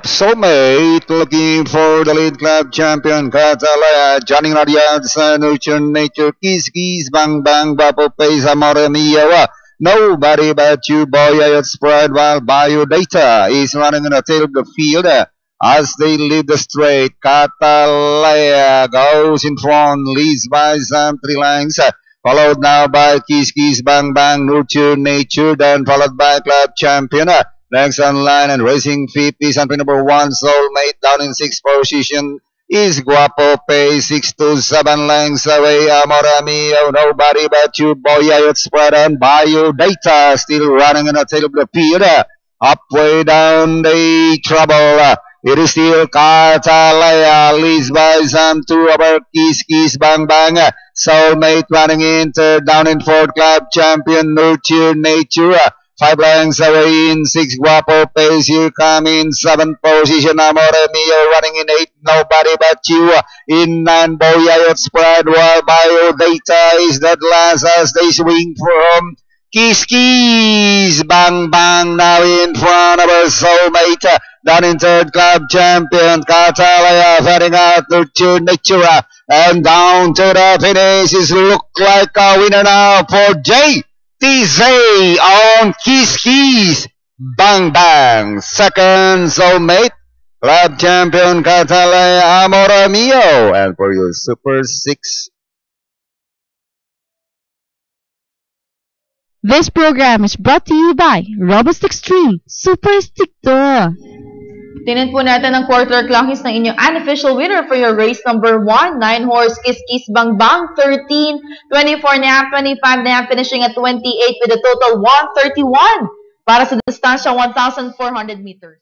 Soulmate looking for the lead club champion Catalaya. Johnny Radiance, Nurture Nature, Kiss Kiss, Bang Bang, Bapo Pace, Amore Mia. Nobody but you, boy, it's spread while Biodata is running in the tail of the field. As they lead the straight, Catalaya goes in front, leads by some 3 lengths. Followed now by Kiss Kiss Bang Bang, Nurture Nature, then followed by Club Champion. Next on line and racing 50, something number 1, Soulmate down in 6th position is Guapo Pay, 6 to 7 lengths away. Amore Mio, nobody but you, Boya, it's spread on Biodata, still running in the tail of the field. Halfway down the trouble. It is still Catalaya, leads by some 2 over Kiss Kiss Bang Bang. Soulmate running in third, down in 4th, Club Champion, Nurture Nature. 5 lengths away in 6, Guapo Pace, here come in 7th position, Amore Mio running in 8, nobody but you, in 9, Boya, spread, while Biodata is that last as they swing from Kiss Kiss Bang Bang now in front of us, Soulmate, down in 3rd, Club Champion, Catalaya, heading out to Nature, and down to the finish is look like a winner now for TZ on Kiss Kiss Bang Bang. Second, Soulmate, Club Champion Catalaya, Amore Mio. And for your Super 6. This program is brought to you by Robust Extreme Super Stick to. Tingnan po natin ang quarter clockings ng inyong unofficial winner for your race number 1, 9 horse Kiss Kiss Bang Bang, 13, 24.5, 25.5, finishing at 28 with a total 131 para sa distansya 1,400 meters.